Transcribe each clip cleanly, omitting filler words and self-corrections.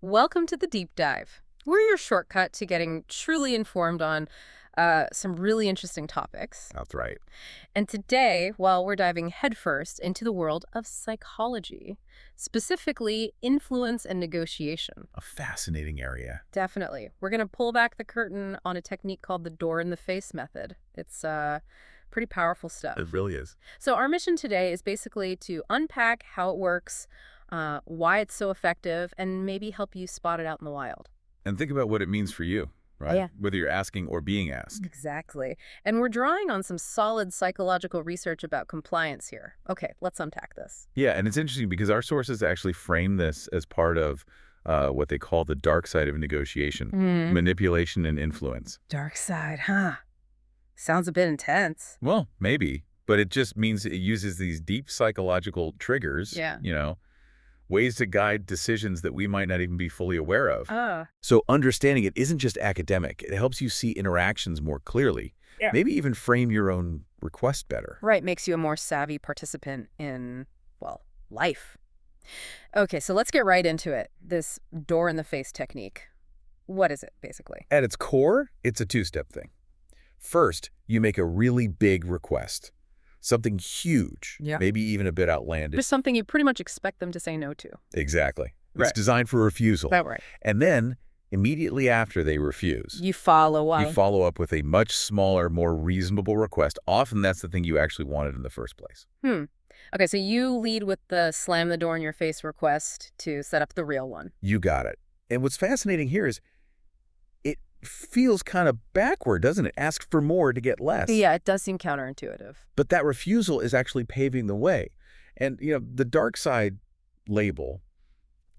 Welcome to the Deep Dive. We're your shortcut to getting truly informed on some really interesting topics. That's right. And today, well, we're diving headfirst into the world of psychology, specifically influence and negotiation. A fascinating area. Definitely. We're going to pull back the curtain on a technique called the door-in-the-face method. It's pretty powerful stuff. It really is. So our mission today is basically to unpack how it works, why it's so effective, and maybe help you spot it out in the wild. And think about what it means for you, right? Yeah. Whether you're asking or being asked. Exactly. And we're drawing on some solid psychological research about compliance here. Okay, let's unpack this. Yeah, and it's interesting because our sources actually frame this as part of what they call the dark side of negotiation, manipulation and influence. Dark side, huh? Sounds a bit intense. Well, maybe, but it just means it uses these deep psychological triggers, ways to guide decisions that we might not even be fully aware of. So understanding it isn't just academic. It helps you see interactions more clearly, maybe even frame your own request better. Right, makes you a more savvy participant in, well, life. Okay, so let's get right into it. This door-in-the-face technique. What is it, basically? At its core, it's a two-step thing. First, you make a really big request. Something huge, maybe even a bit outlandish. Just something you pretty much expect them to say no to. Exactly. Right. It's designed for refusal. That's right. And then, immediately after they refuse, You follow up. you follow up with a much smaller, more reasonable request. Often that's the thing you actually wanted in the first place. Okay, so you lead with the slam the door in your face request to set up the real one. You got it. And what's fascinating here is it feels kind of backward, doesn't it? Ask for more to get less. Yeah, it does seem counterintuitive. But that refusal is actually paving the way. And, the dark side label,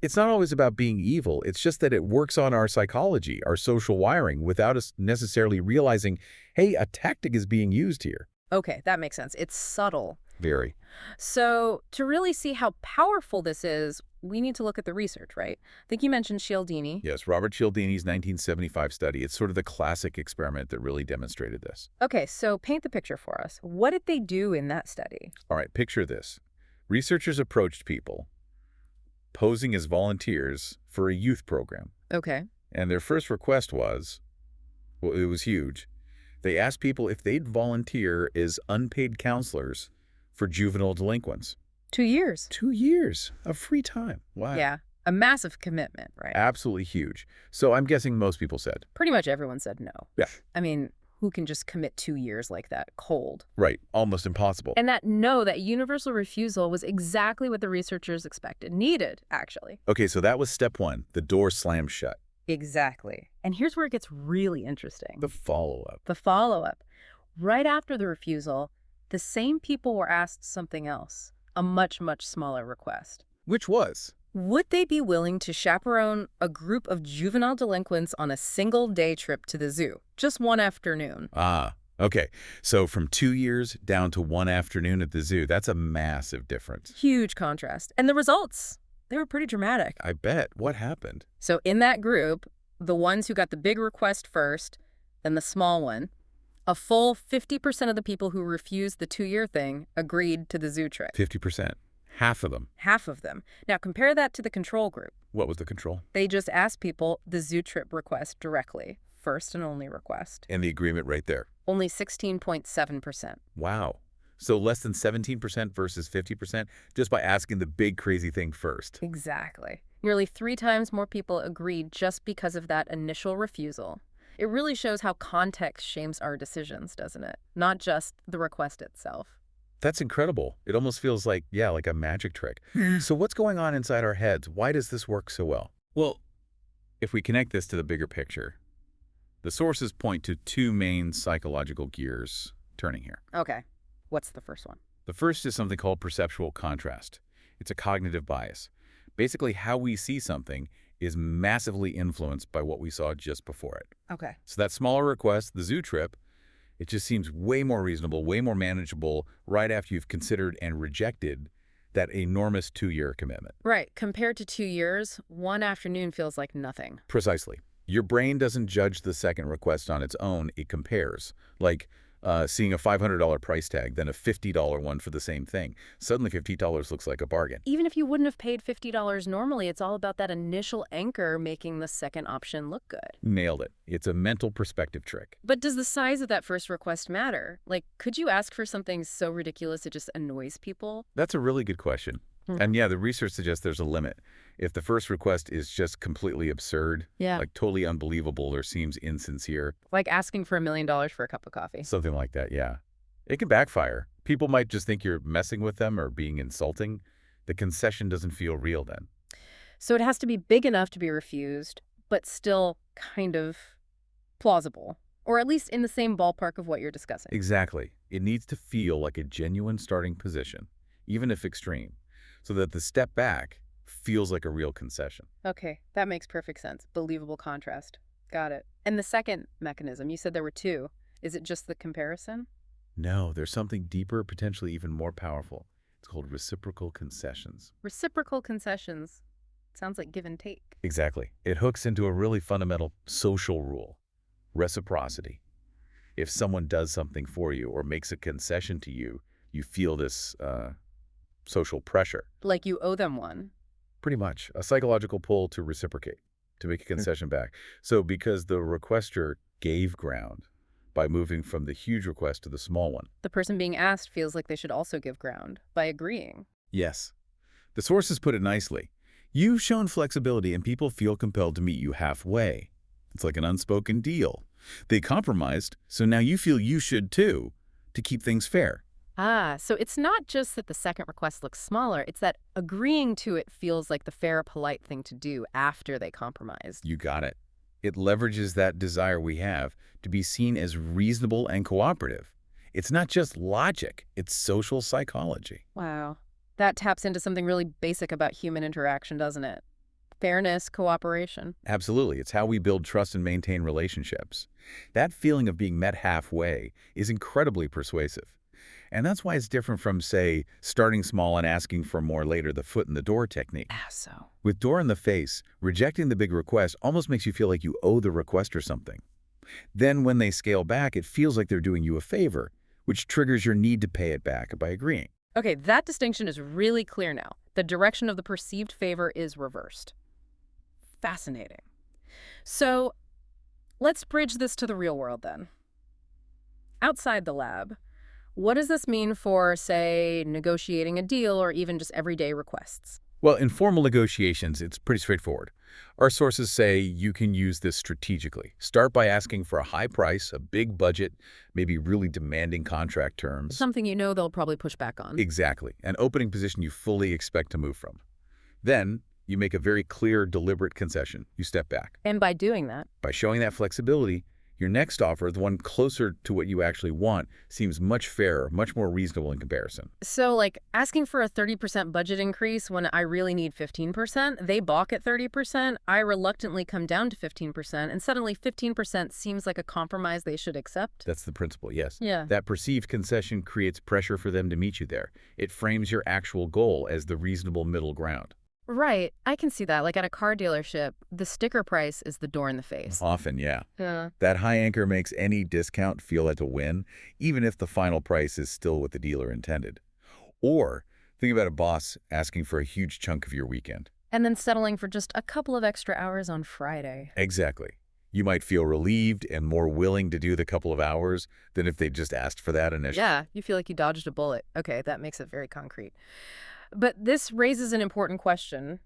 it's not always about being evil. It's just that it works on our psychology, our social wiring, without us necessarily realizing, hey, a tactic is being used here. Okay, that makes sense. It's subtle. Very. So to really see how powerful this is, we need to look at the research, right? I think you mentioned Cialdini. Yes, Robert Cialdini's 1975 study. It's sort of the classic experiment that really demonstrated this. Okay, so paint the picture for us. What did they do in that study? All right, picture this. Researchers approached people posing as volunteers for a youth program. Okay. And their first request was, well, it was huge. They asked people if they'd volunteer as unpaid counselors for juvenile delinquents. 2 years. 2 years of free time. Wow. Yeah, a massive commitment, right? Absolutely huge. So I'm guessing most people said. Pretty much everyone said no. Yeah. I mean, who can just commit 2 years like that, cold? Right. Almost impossible. And that universal refusal was exactly what the researchers needed, actually. Okay, so that was step one. The door slammed shut. Exactly. And here's where it gets really interesting. The follow-up. The follow-up. Right after the refusal, the same people were asked something else, a much, much smaller request. Which was? Would they be willing to chaperone a group of juvenile delinquents on a single-day trip to the zoo? Just one afternoon. Okay. So from 2 years down to one afternoon at the zoo, that's a massive difference. Huge contrast. And the results, they were pretty dramatic. I bet. What happened? So in that group, the ones who got the big request first, then the small one, a full 50% of the people who refused the 2-year thing agreed to the zoo trip. 50%. Half of them. Half of them. Now compare that to the control group. What was the control? They just asked people the zoo trip request directly. First and only request. And the agreement right there. Only 16.7%. Wow. So less than 17% versus 50% just by asking the big crazy thing first. Exactly. Nearly 3 times more people agreed just because of that initial refusal. It really shows how context shapes our decisions, doesn't it? Not just the request itself. That's incredible. It almost feels like a magic trick. So what's going on inside our heads? Why does this work so well? Well, if we connect this to the bigger picture, the sources point to 2 main psychological gears turning here. Okay. What's the first one? The first is something called perceptual contrast. It's a cognitive bias. Basically, how we see something is massively influenced by what we saw just before it. Okay. So that smaller request, the zoo trip, it just seems way more reasonable, way more manageable right after you've considered and rejected that enormous 2-year commitment. Right. Compared to 2 years, one afternoon feels like nothing. Precisely. Your brain doesn't judge the second request on its own. It compares. Like seeing a $500 price tag, then a $50 one for the same thing. Suddenly $50 looks like a bargain. Even if you wouldn't have paid $50 normally, it's all about that initial anchor making the second option look good. Nailed it. It's a mental perspective trick. But does the size of that first request matter? Like, could you ask for something so ridiculous it just annoys people? That's a really good question. And yeah, the research suggests there's a limit. If the first request is just completely absurd, like totally unbelievable or seems insincere. Like asking for $1 million for a cup of coffee. Something like that, yeah. It can backfire. People might just think you're messing with them or being insulting. The concession doesn't feel real then. So it has to be big enough to be refused, but still kind of plausible. Or at least in the same ballpark of what you're discussing. Exactly. It needs to feel like a genuine starting position, even if extreme, so that the step back feels like a real concession. Okay, that makes perfect sense. Believable contrast. Got it. And the second mechanism, you said there were two. Is it just the comparison? No, there's something deeper, potentially even more powerful. It's called reciprocal concessions. Reciprocal concessions. Sounds like give and take. Exactly. It hooks into a really fundamental social rule. Reciprocity. If someone does something for you or makes a concession to you, you feel this social pressure. Like you owe them one. Pretty much. A psychological pull to reciprocate, to make a concession back. So because the requester gave ground by moving from the huge request to the small one. The person being asked feels like they should also give ground by agreeing. Yes. The sources put it nicely. You've shown flexibility and people feel compelled to meet you halfway. It's like an unspoken deal. They compromised, so now you feel you should too, to keep things fair. Ah, so it's not just that the second request looks smaller, it's that agreeing to it feels like the fair, polite thing to do after they compromised. You got it. It leverages that desire we have to be seen as reasonable and cooperative. It's not just logic, it's social psychology. Wow. That taps into something really basic about human interaction, doesn't it? Fairness, cooperation. Absolutely. It's how we build trust and maintain relationships. That feeling of being met halfway is incredibly persuasive. And that's why it's different from, say, starting small and asking for more later, the foot in the door technique. With door in the face, rejecting the big request almost makes you feel like you owe the requester something. Then when they scale back, it feels like they're doing you a favor, which triggers your need to pay it back by agreeing. Okay, that distinction is really clear now. The direction of the perceived favor is reversed. Fascinating. So let's bridge this to the real world then. Outside the lab, what does this mean for, say, negotiating a deal or even just everyday requests? Well, in formal negotiations, it's pretty straightforward. Our sources say you can use this strategically. Start by asking for a high price, a big budget, maybe really demanding contract terms. Something you know they'll probably push back on. Exactly. An opening position you fully expect to move from. Then you make a very clear, deliberate concession. You step back. And by doing that? By showing that flexibility, your next offer, the one closer to what you actually want, seems much fairer, much more reasonable in comparison. So, like, asking for a 30% budget increase when I really need 15%, they balk at 30%, I reluctantly come down to 15%, and suddenly 15% seems like a compromise they should accept? That's the principle, yes. Yeah. That perceived concession creates pressure for them to meet you there. It frames your actual goal as the reasonable middle ground. Right. I can see that. Like at a car dealership, the sticker price is the door in the face. Often, yeah. That high anchor makes any discount feel like a win, even if the final price is still what the dealer intended. Or think about a boss asking for a huge chunk of your weekend. And then settling for just a couple of extra hours on Friday. Exactly. You might feel relieved and more willing to do the couple of hours than if they just asked for that initially. Yeah, you feel like you dodged a bullet. Okay, that makes it very concrete. But this raises an important question,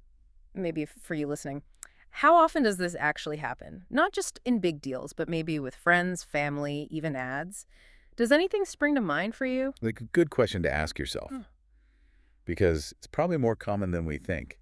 maybe for you listening. How often does this actually happen? Not just in big deals, but maybe with friends, family, even ads. Does anything spring to mind for you? Like a good question to ask yourself. Because it's probably more common than we think.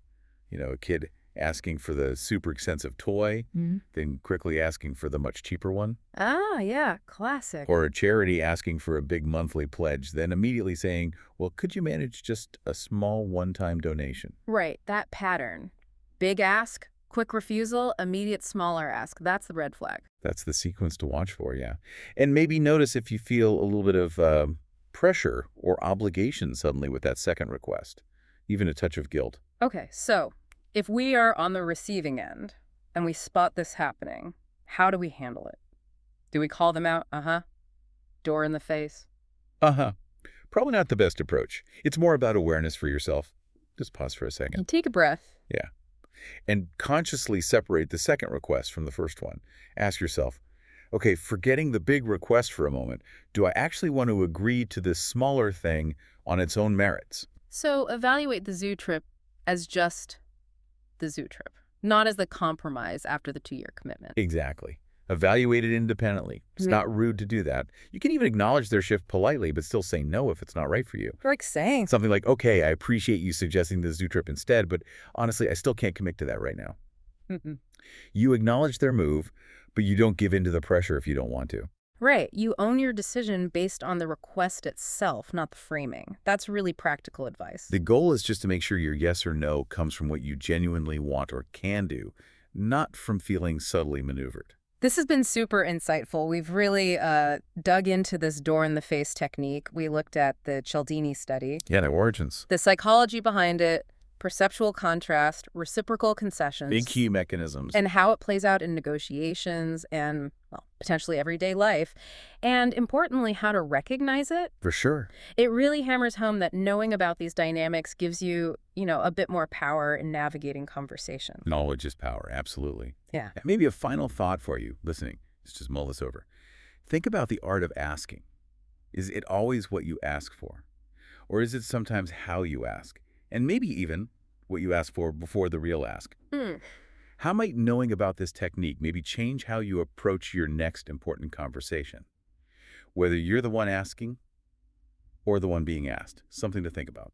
You know, a kid asking for the super expensive toy, then quickly asking for the much cheaper one. Ah, yeah, classic. Or a charity asking for a big monthly pledge, then immediately saying, well, could you manage just a small one-time donation? Right, that pattern. Big ask, quick refusal, immediate smaller ask. That's the red flag. That's the sequence to watch for, yeah. And maybe notice if you feel a little bit of pressure or obligation suddenly with that second request, even a touch of guilt. Okay, so if we are on the receiving end and we spot this happening, how do we handle it? Do we call them out? door in the face. Uh-huh. Probably not the best approach. It's more about awareness for yourself. Just pause for a second. And take a breath. Yeah. And consciously separate the second request from the first one. Ask yourself, okay, forgetting the big request for a moment, do I actually want to agree to this smaller thing on its own merits? So evaluate the zoo trip as just the zoo trip, not as the compromise after the 2-year commitment. Exactly. Evaluate it independently. It's not rude to do that. You can even acknowledge their shift politely, but still say no if it's not right for you. Like saying something like, okay, I appreciate you suggesting the zoo trip instead, but honestly, I still can't commit to that right now. You acknowledge their move, but you don't give in to the pressure if you don't want to. Right. You own your decision based on the request itself, not the framing. That's really practical advice. The goal is just to make sure your yes or no comes from what you genuinely want or can do, not from feeling subtly maneuvered. This has been super insightful. We've really dug into this door-in-the-face technique. We looked at the Cialdini study. Yeah, the origins. The psychology behind it, perceptual contrast, reciprocal concessions. Big key mechanisms. And how it plays out in negotiations and, well, potentially everyday life. And importantly, how to recognize it. For sure. It really hammers home that knowing about these dynamics gives you, a bit more power in navigating conversation. Knowledge is power, absolutely. Yeah. And maybe a final thought for you, listening. Let's just mull this over. Think about the art of asking. Is it always what you ask for? Or is it sometimes how you ask? And maybe even what you ask for before the real ask. How might knowing about this technique maybe change how you approach your next important conversation? Whether you're the one asking or the one being asked. Something to think about.